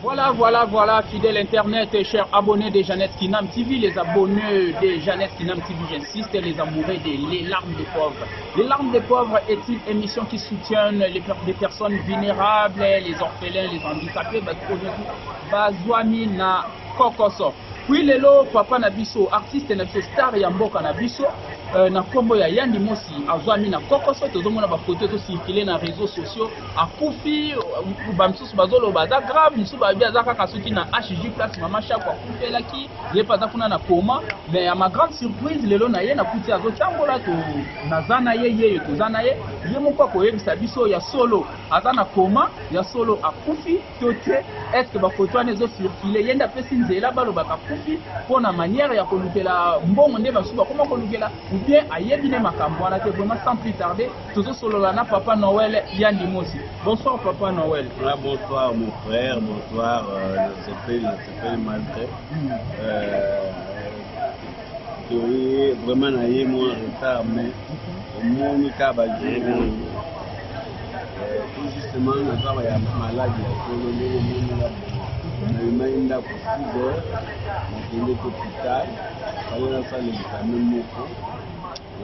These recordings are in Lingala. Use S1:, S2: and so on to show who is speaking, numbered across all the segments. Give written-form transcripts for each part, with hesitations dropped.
S1: Voilà, fidèle internet, chers abonnés de Jeannette Kinam TV, les abonnés de Jeannette Kinam TV, j'insiste, les amoureux Les Larmes des Pauvres. Les Larmes des Pauvres est une émission qui soutient les personnes vulnérables, les orphelins, les handicapés, Bazwami na Kokoso. Puis lelo papa Nabiso, artiste Nabiso, star ya mboka Nabiso, na kombo ya Yandi Mosi, azwami na Kokoso, tozomona ba photo to circuler na réseaux sociaux, akufi, bamsusu bazolo baza grave, musu ba biaza kaka soki na HJ place mama chako akufi laki, ye paza kuna na koma, mais à ma grande surprise lelo na ye na kuti azo chambola to nazana ye tozana ye moko ko yebisa biso ya solo azana koma, ya solo akufi, tote est-ce que ba photo anezo circuler yenda pesi nzela balo baka pour la manière ya kolukela mbongo nde basuba comment kolukela ou bien ayebine makambo wana te vraiment sans plus tarder toujours solo na Papa Noël Yandi Mosi. Bonsoir Papa Noël.
S2: Ah, bonsoir mon frère, bonsoir je s'appelle Malgré. Vraiment naïe moi retard mais mon cas va tout justement na ya maladie solo le naenda kusiga nakende hospital pale sasa examen moko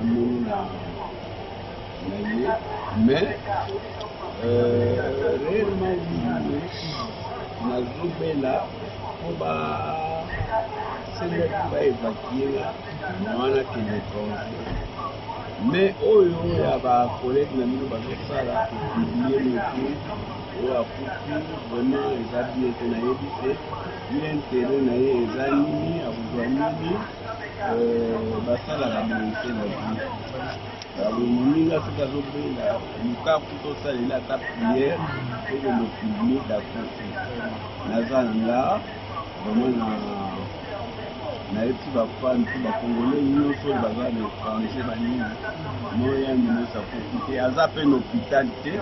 S2: namoni na ye mais réellement nazobela po senga évacuer mwana kende mais oyo ya ba collègue na mino bazosala publier le tout oyo akufi vraiment eza bien te nayebi te ye intere na ye eza nini akozwa nini basalaka boyete na vie moninga soki azobela luka kuta osalela ata priere eke mopiblie dakosi naza nga vraiment nayebi bafani mpe bakongole nyonso oyo baza na étranger banini moyandi nyonso akoki te aza mpe na hôpital te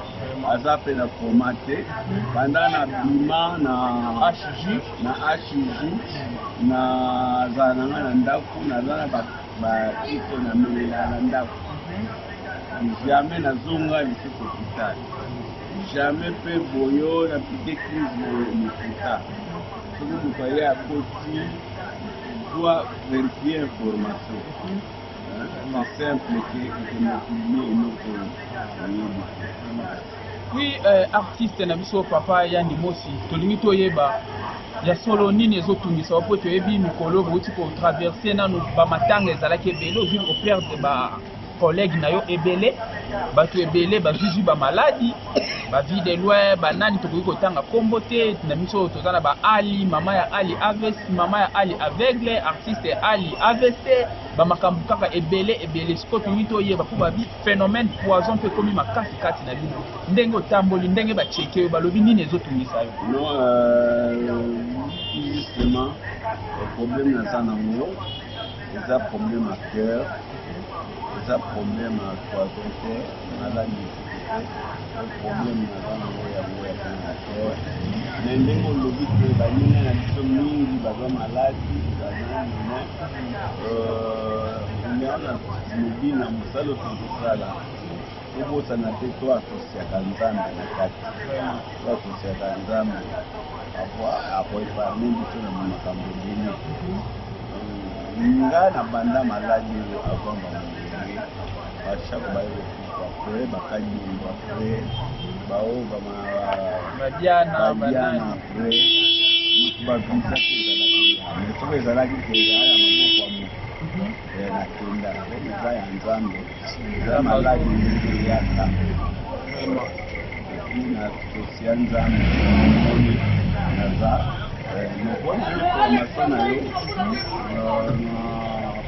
S2: aza mpe na koma te banda na bima na HJ nazala na nga na ndako naza na bakito na melela na ndako jamais nazonga lisusu hôpital jamais mpe boyo na pike crise mokuta soki moto aye akoti doit vérifier l'information. C'est simple que
S1: oui, artiste Nabiso Papa Yandi Mosi, tolingi toyeba ya solo nini ezotungisa wapo toyebi mikolo bouti ko traverser na no ba matanga ezalaki ebele ozi ko perdre ba collègue na yo ebele bato ebele bazuzu ba maladie ba vie de loin ba nani to ko tanga kombo te na miso tozana ba Ali mama ya Ali AVC mama ya Ali aveugle artiste Ali AVC ba makambu kaka ebele siko tumito yeba ko ba bi phénomène poison pe komi makasi kati na bino ndenge otamboli ndenge ba cheke ba lobi nini ezotungisa yo
S2: non justement le problème na sana ngo eza problème à cœur eza problème à poison te maladie un problème na cœur mais ndenge olobi te baninga na biso mingi baza maladi bazana lobi na mosala tozosala tobosana te to asosiaka nzambe na kati to asosiaka nzambe akoeparme biso na makambo ebele nga na banda maladi oyo avamba molenge bachako bayokufa apres bakanyembo apres bao
S1: badiana
S2: apres bavisa te ezalaki mais soko ezalaki te ezala ya maboko ya moto nakenda eza ya nzambe eza maladi eyaka na sosia nzambe oni naza mpona information na yo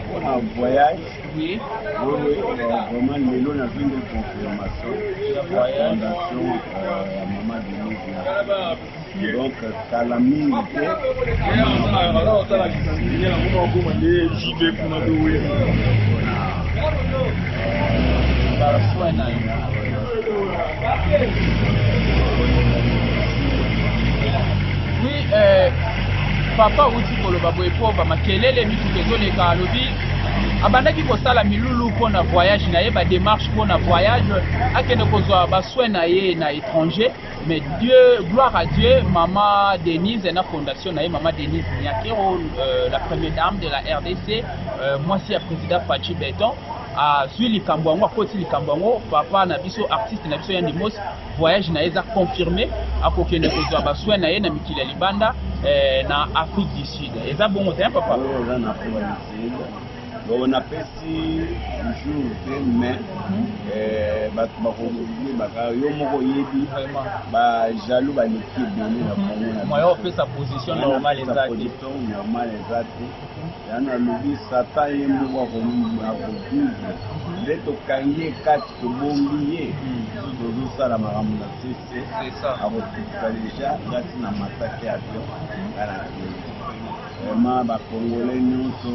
S2: mpona voyage vraiment lelo nazwi nde confirmation fondation ya mama denise donc kala mingi te jibe kuna dowe
S1: oui papa uti koloba boye po ba makelele mituka ezoleka alobi abandaki kosala milulu pour un voyage na ye ba démarche pour un voyage akende kozwa ba soin na ye na étranger mais Dieu gloire à Dieu maman Denise na fondation na ye maman Denise Nyakero la première dame de la RDC moi si ya président Fachi Beton a zui likambo yango akoti likambo yango papa na biso artiste na biso ya Ndimos voyage na ye eza confirmé akokende kozwa ba soin na ye na mikili ya libanda na Afrique du Sud eza bongo te papa
S2: on a pesi jour mais bato bakolobi baka yo moko yebi ba jaloux baleki ebele na Congo
S1: moyo opesa position normale eza
S2: te yana alobi satan ye moko akovivre nde tokangi ekati tobombi ye tozosala makambo na sese akotuka deja ngati na mataki avion kana vraiment bakongolais nyonso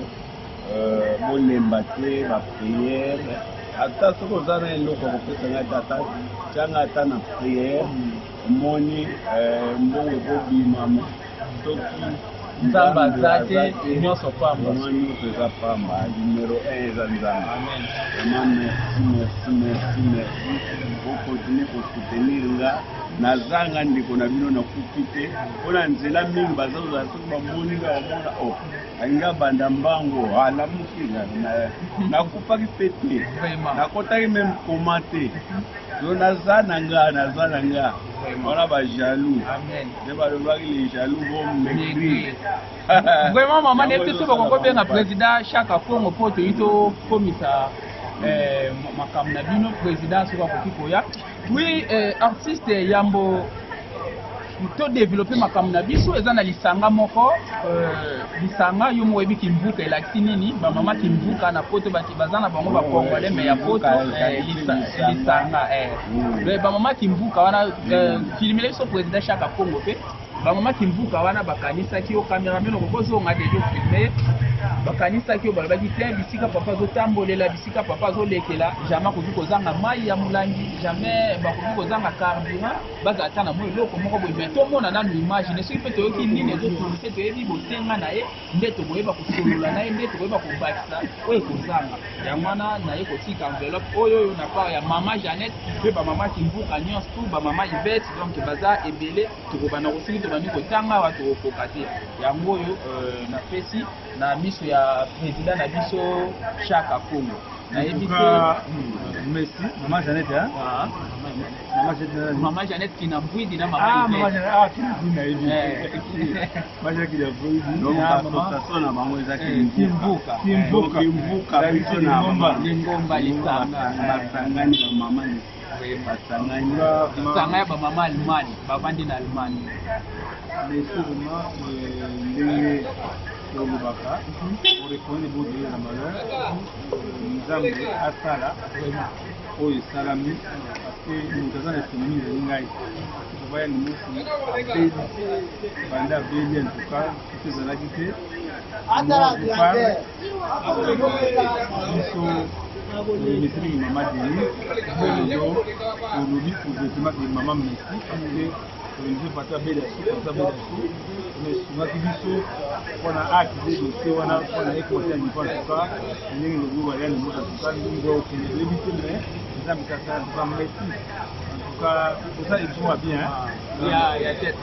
S2: bolemba te bapriere ata soki oza na eloko akopesanga tata tianga ata na priere omoni mbongo ekobimama soki
S1: nzambe aza te nyonso pamba
S2: nyonso eza pamba numero 1 eza nzambe vraiment merci okontinue kosoutenir nga nazanga ndeko na bino nakufi te mpona nzela mingi bazozala soki bamoni nga bamona o ainga banda mbango alamuki nakufaki mpe te nakotaki meme koma te yo naza na nga wana bajalou nde balobaki les jaloux vont maigrir
S1: vraiment mama nete so bakongo benga président Chaka Kongo po toyi tokomisa makambo na bino président soki akoki koya oui artiste yambo to développer makambo na biso eza na lisanga moko lisanga yo moyebi kimvuka elakisi nini bamama kimvuka na poto bati baza na bango bakongolais mais ya poto lisanga bamama kimvuka wana filmile biso président Chaka Kongo pe bamama kimvuka wana bakanisaki yo cameraman okozonga dejo filme bakanisaki yo balobaki te bisika papa azotambolela bisika papa azolekela jamais koki kozanga mai ya molangi jamais bakoki kozanga carburant bazala ata na mo eloko moko boye mais tomona nanu imagine soki mpe toyoki nini ezotouriste toyebi bosenga na ye nde tokoyeba kosolola na ye nde tokoyeba kobakisa oyo ekozanga yango wana naye kotika enveloppe oyo na part ya mama Jeannette mpe bamama kimvuka nyonso tu bamama Yvette donc baza ebele tokobana kosiki tobandi kotanga awa tokokoka te yango oyo napesi na miso ya président na biso Chaka Kongo nayebi
S3: merci mama Jeannette
S1: mama Jeannette kina mbwidi na mama
S2: kimvuka biso na
S1: lingomba lisanga
S2: basangani bamama
S1: basanga ya bamama Allemagne bavandi na Allemagne
S3: ndenge tolobaka orekoine bodele na malheur nzambe asala oyo esalami parce moto aza na esenemi ezali ngai obaya limosi abeli banda abeli en tout cas soki ezalaki te biso mesiliki mama Denise oyo olobi ouvertement mama merci parce que organiser parti abeli asu mais sungaki biso mpona activer dossier wana mpona ekote ya niveau en tout cas ndenge lobi baliani moko en tout cas ndenge okende toyebi te mais eza mikasa en tout cas merci en tout cas tosala émission bien
S1: ya tête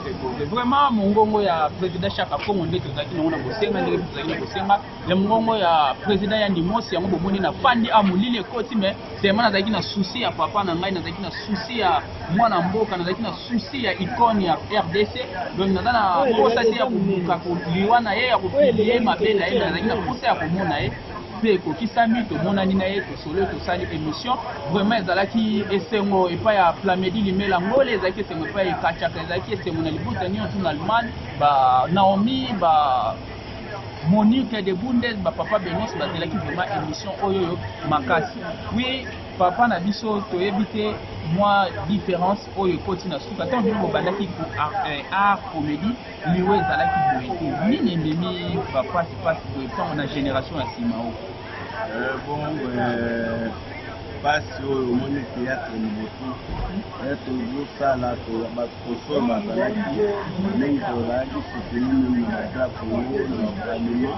S1: vraiment mongongo ya président Chaka Kongo nde tozalaki nango na bosenga ndenge tozalaki na bosenga ya mongongo ya président ya Ndimosi yango bomoni na fandi amolili ekoti mais tellement nazalaki na souci ya papa na ngai nazalaki na souci ya mwana mboka nazalaki na souci ya icône ya RDC donc naza na posa te ya koluka koliwa na ye ya kopilie mabe na ye nazalaki na posa ya komona ye mpe ekokisami tomonani na ye tosolo tosali émission vraiment ezalaki esengo epai ya Plamedi Limela Ngole ezalaki esengo epai ya Kachaka ezalaki esengo na libota nyonso na Allemagne ba Naomi ba Monique de Bundes ba papa Benos bazelaki vraiment émission oyo makasi oui papa na biso toyebi te moi différence oyo ekoti na suka ntango bino bobandaki art comédie liwe ezalaki boye te nini endemi bapasi boye ntango na génération ya nsima o
S2: bon mpasi oyo omoni théâtre liboso tozosala kosomba bazalaki ndenge tozalaki soutenu meme na badrapo na bagalema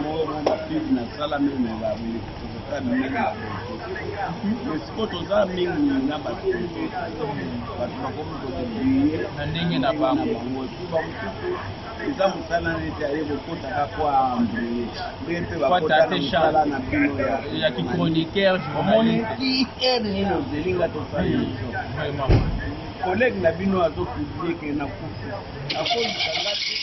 S2: moko bapide nasala meme babeleki tozosala minene na mais siko toza mingi na bato bakomi kotobiye
S1: na ndenge na bango
S2: bamosusu eza mosala neti aye kokotaka kwa ambreye ndenge mpe bakotaka mosala na bino
S1: ya kichroniqueur
S2: omoni nini ozelinga tosala émission collègue na bino azopiblie ke na kufu akolisanga te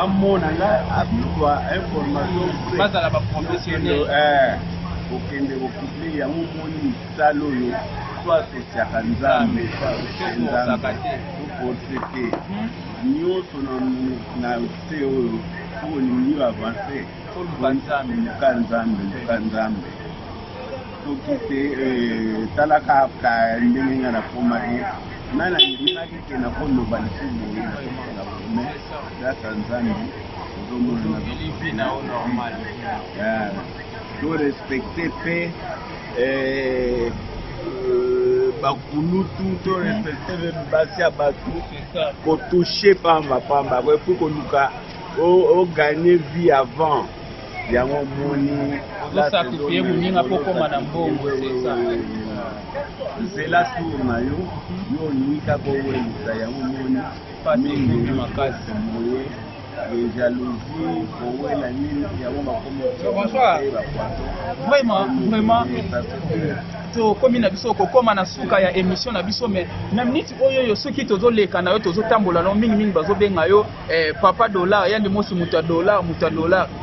S2: amona nga abizwa information
S1: bazala baprofessionnel
S2: okende kopiblie yango moni misala oyo so asosiaka nzambe toporte te nyonso na se oyo olingi avance luka nzambe soki te talaka ndenge nga nakomaki nani alingaki ke nakoloba lisusu boye grâce à nzambe ozomona torespecte mpe bakulutu torespecte mpe basi ya bato kotushe pamba epuis koluka oganye vie avant yango moni
S1: osakrifie kuninga po koma na mbongo
S2: nzela tour na yo olingi kaka owelisa yango moni mingi makasi moye jalousie kowela nini yango bakomi
S1: vraiment tokomi na biso kokoma na suka ya émission na biso mais na minute oyo soki tozoleka na yo tozotambola no mingi bazobenga yo papa dollar yandi mosi mutu ya dollar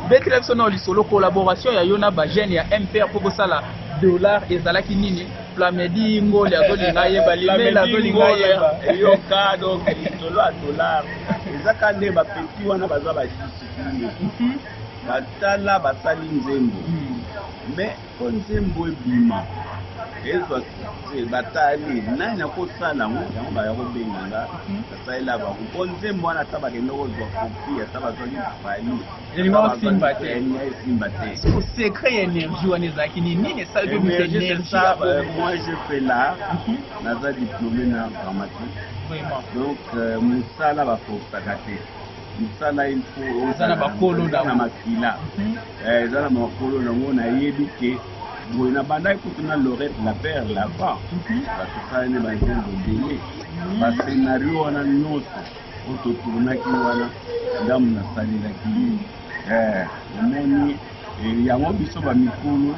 S1: betela biso na lisolo collaboration ya yo na bagene ya MPR po bosala dollar ezalaki nini Flamedi ngoli azolinga yeba limela azolinga yeba
S2: eyoka donc lisolo ya dollar ezaka nde bapeti wana baza basisukile batala basali nzembo mais po nzembo ebima ezwa batali nani akosala yango baya kobenganga basalela bango mpo nzembo wana ata bakende kozwa kopi ata bazwaki fali esimba te
S1: secret ya énergie wana ezalaki nini esali énergie
S2: moi je fais là naza diplômé na dramatique donc mosala baforsaka te mosala il faut
S1: eza na bakolo
S2: na makila eza na makolo nango nayebi ke boye na bandaki kutu na Lorette la perle là-bas batosala ne banzembo ebele bascenario wana nyonso oyo totournaki wana ndambo nasalelaki omoni yango biso bamikolo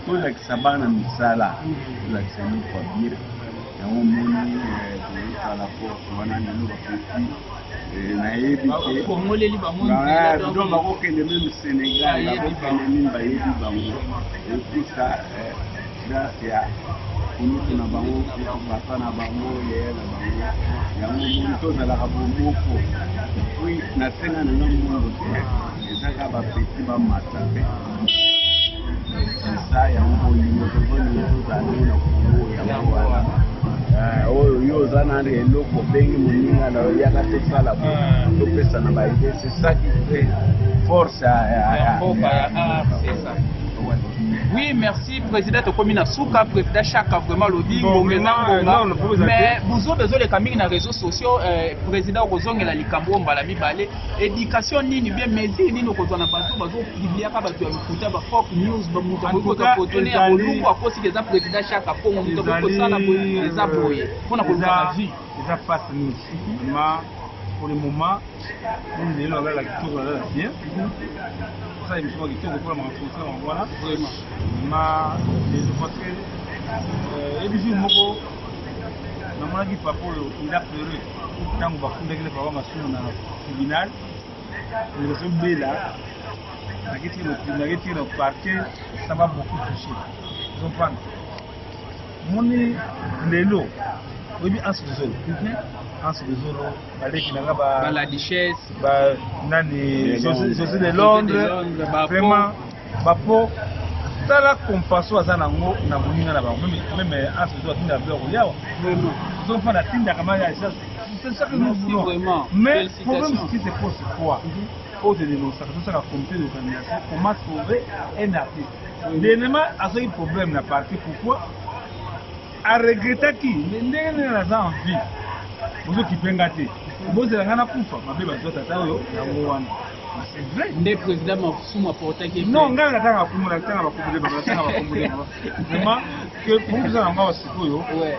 S2: tolakisa bana misala tolakisa eloko ya bien yango moni tozosala force wana lelo bapesi nayebi te bakokende meme Sénégal bakokende mini bayebi bango epesa grâce ya kunutu na bango bapa na bango leye na bango yango moni tozalaka bomoko epui nasenga nanga mondo te ezaka bapeti bamata mpe esa yango bolingo tozolingo tozala na kongo yango wana oyo yo oza na eloko bengi moninga na oyaka tosala bo topesa na baide c'est ça qui fait force ya
S1: oui, merci, président Tokomina Souka, président Chaka, vraiment le dit, mais vous avez besoin de campagnes dans les réseaux sociaux, président Rozong et la Likambo, Mbalami Balé, éducation, ni bien, mais ni nous qu'on a pas tout, il y a pas de écouter, fake news, à cause des président Chaka, pour mon les aboyés, pour la vie.
S3: Déjà face nous, pour le moment, on est là, la culture là, bien. Ça, il faut que tu aies voilà. Mais parce que et puis moko na mwana ki papa il a pleuré quand on va fonder que papa masumu na tribunal il se bela na kiti no parquet ça va beaucoup toucher vous comprenez moni lelo oui en sous-zone baleki nanga
S1: ba la duchesse
S3: ba nani José de Londres vraiment bapo tala compassion aza nango na moninga na bango même en sous-zone atinda blo yawa donc on a tinda kama ya ça c'est ça que nous voulons vraiment mais problème qui se pose quoi au de démonstration ça la comité d'organisation comment sauver un artiste dernièrement a ce problème na parti pourquoi a regretté mais ndenge naza en vie vous qui pengate vous avez un kufa mabe bazota tayo yango wana c'est vrai
S1: le président Mafoussou apporté qui
S3: non ngai natanga kumula natanga bakumbule vraiment que pour vous en avoir sikoyo
S1: ouais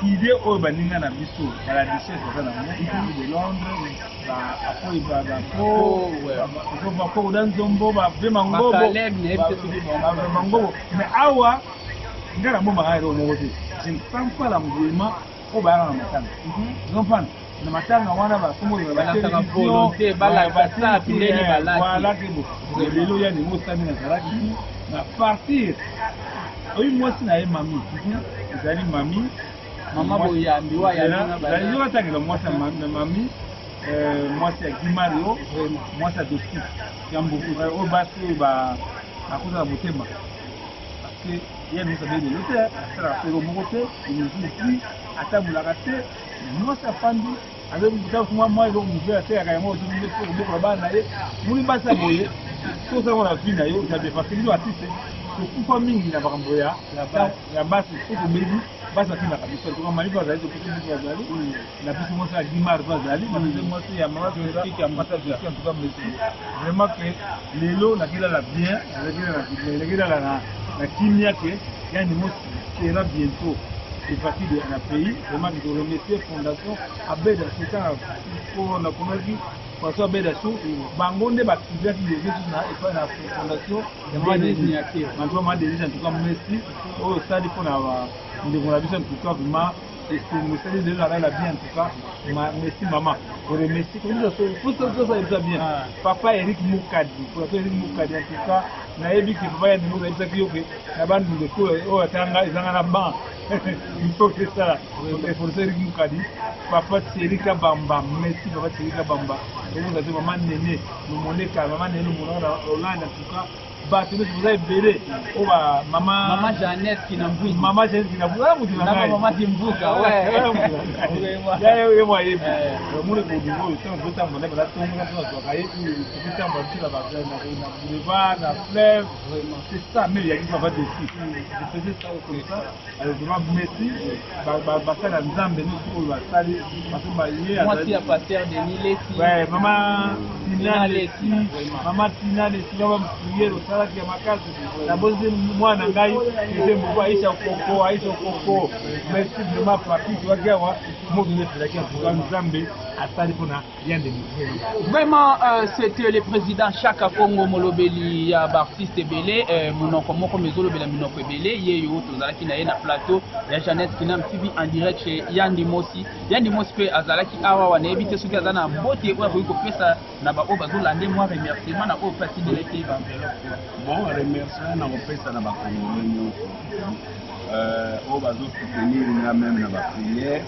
S3: idée oyo baninga na biso bala richesse eza na mo de Londres apoi bako da nzombo babe mangobo mais awa nga na bomba ayo moko te je ne sens pas l'engouement oyo bayaka na matanga comprendre na matanga wana bakombola
S1: balataka volonté balakasa ndenge
S3: balaki lelo ya ningo sami nazalaki na partir oyo mwasi na ye mami ezali mami
S1: mama boyambi wa yana
S3: bazali watangela mwasi na mami mwasi ya Gimario mwasi ya Doski yambuku oyo basi ba akoza motema parce que ya nous savons de l'autre ça fait au mokote il nous dit atabulaka te mwasi afandi avec moi donc je vais faire quand même au milieu pour le bas naye muri basa boye tout ça on a vu naye ça fait parce que nous assiste kufa mingi na bakambo ya basi kuko mebi basi akina kabisa kwa malipo azali kuko mebi azali na biso mosa ya Gimar azali na biso mosa ya mama politique ya mata de en tout cas monsieur vraiment que lelo na kila la bien na kimia que yani mo sera bientôt c'est parti de un pays vraiment de remercier fondation Abeda Souka pour na komaki François Bedassou, Bangonde Bakibia qui est na fondation de en tout cas merci au stade pour avoir en tout cas vraiment et c'est le stade de la bien en tout cas merci maman pour remercier tout ça bien papa Eric Moukadi pour Eric Moukadi en tout cas na yebi ki papa ya nous ça qui yoke na bandu de ko o atanga izanga na ban il faut que ça il faut Eric Moukadi papa Thierika Bamba merci papa Thierika Bamba vous avez maman Néné nous moneka maman Néné nous monona Hollande en tout cas bato vous avez belé o ba maman
S1: Jeannette qui n'a vu
S3: maman Jeannette qui n'a vu ah mutu
S1: na maman Timbuka ouais
S3: ya yo moi yebi mo le ko dingo so ko ta mo na ba tongo na so ka yi ko ta mo ti la ba na boulevard na fleuve c'est ça mais il y a qui va de ici je faisais ça comme ça alors vraiment merci ba ça la nzambe nous ko ba sali parce que ba yé
S1: moi si à pasteur de Nileti
S3: ouais maman Tina Leti maman Tina Leti va me prier salaki ya makasi na bozi mwana ngai eze mbo Aisha Koko merci vraiment papi tu vas voir moi je vais faire pour Nzambe asali pona bien de
S1: vraiment c'était le président Chaka Kongo Molobeli ya artiste belé monoko moko mezolo bela minoko belé yeyo tozalaki na ye na plateau ya Jeannette Kinam TV en direct chez Yandi Mosi pe azalaki awa wana ebite soki azana bote kwa ko pesa na ba o bazolande moi remerciement na o pasi de l'été
S2: bon remerciement na kopesa na bakongomais nyonso oyo bazosoutenir nga meme na bapriere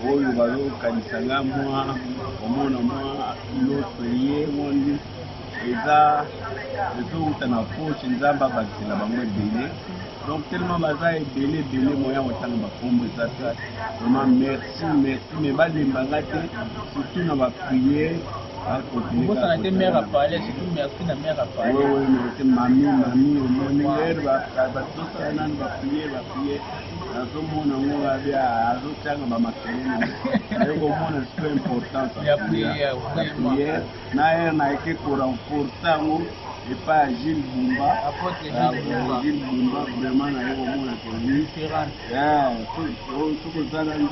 S2: oyo bazokanisa nga mwa omona mwa loso ye mondi eza ezouta na poche nzambe abakisela bango ebele donc tellement baza ebele moya kotanga bakombo eza te vraiment merci mais balembanga te surtout na bapriere
S1: Vous en êtes mère à parler, surtout merci la mère à parler.
S2: Oui, merci mamie, on va prier. C'est important. La prière. Na été pour renforcer et pas Gilles Bumba. Gilles Bumba vraiment na ko différent. Tout ça dans le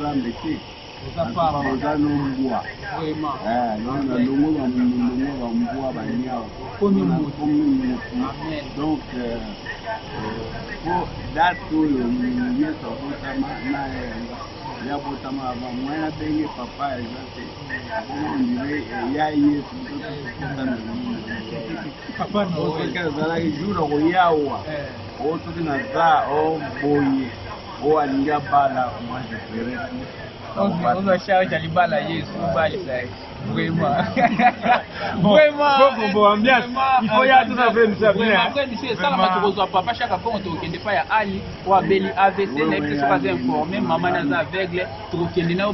S2: donc date oyo yesu abotama naye yabotama avant mwana ndenge papa eza te ondire ya yesu papa azalaki jour okoyawa o soki naza oboye o alingi abala moi je ferai
S1: on va chercher à l'ibala Yesu bali sai vraiment
S3: ambiance il faut y aller tout à fait monsieur bien
S1: après monsieur ça la matokozwa papa chaque fois on tokende pa ya ali ou abeli AVC na qui pas informé maman naza aveugle tokende na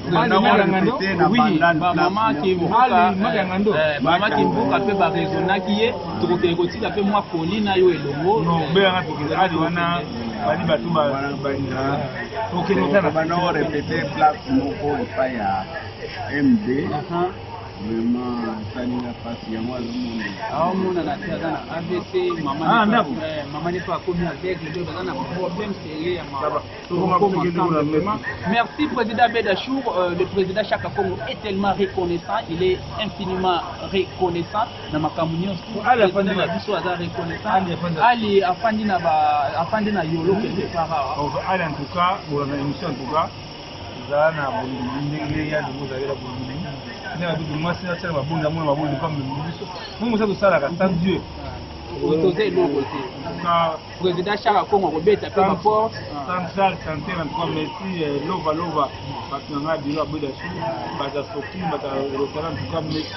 S1: oui maman qui mbuka pe ba raisonna qui est tokende kotika pe moi folie na yo elongo
S3: non be nga tokende ali wana bali bato balinga tokende tala
S2: bana répéter place moko epai ya MD vraiment salinga pasi yango azomona
S1: aomona na te aza na AVC mama ne pas akomi avec le deux baza na problème sérieux ya merci président Bedachour. Le président Chaka Congo est tellement reconnaissant, il est infiniment reconnaissant na makambo nyonso président na biso aza reconnaissant ali afandi na yolo quelque part
S3: ali en tout cas pour la émission en tout cas za na bolingi ya ndimo za la bolingi nda bitu mwasi na tsala mabunda mwana mabunda comme biso mungu sa kusala ka sans Dieu
S1: otoze logo te président Chaka Congo robeta pe rapport
S3: central santé en tout cas merci lova batanga bila boda su bata soki bata rotana en tout cas merci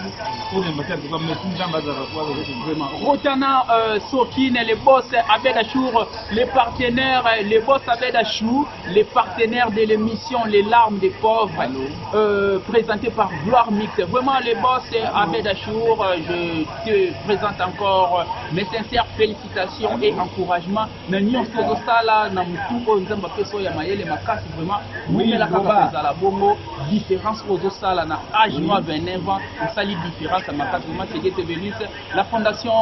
S3: pour les matières en tout cas merci ndamba za rapport
S1: vraiment rotana soki les boss avec Achour les partenaires les boss avec Achour les partenaires de l'émission Les Larmes des Pauvres présenté par Gloire Mix. Vraiment les boss avec Achour, je te présente encore mes sincères félicitations et encouragements na nyonso zosala na mutu oyo nzamba peso ya mayele makasi vraiment mumela kaka za la bongo différence ozosala na âge moi 29 ans osali différence makasi vraiment c'est Vénus la fondation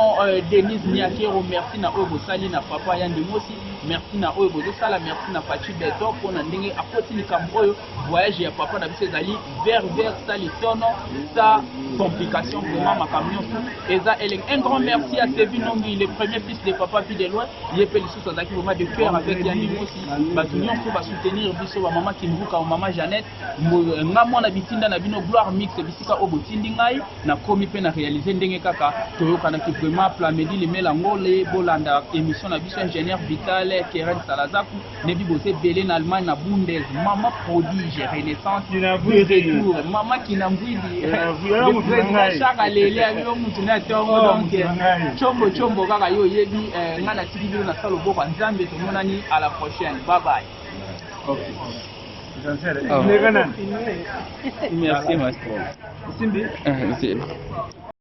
S1: Denise Niakero merci na oyo bosali na papa Yandi Mosi merci na oyo bozosala merci na Pachi Beto pona ndenge akoti likambo oyo voyage ya papa na biso ezali vers sali tono sa complication vraiment makambo nyonso eza un grand merci à Sévin Nongi, le premier fils de papa puis de loin, il est pelissou Sazaki vraiment de cœur avec Yannick aussi. Batunion pour soutenir biso ba maman Kimbuka ou maman Jeannette. Nga mwana bitinda na bino Gloire Mix bisika obotindi ngai na komi pe na réaliser ndenge kaka toyoka na ki vraiment Plamedi le melango le bolanda émission na biso ingénieur Vital Keren Salazaku nebi boté belé na Allemagne na Bundes maman prodige renaissance retour maman qui na mbwidi le président Chaka Lele ayo mutuna tongo donc chombo kaka yo yebi ngana tiki bino na salo boko nzambe tomonani à la prochaine bye bye.
S3: Okay.
S1: Merci maestro.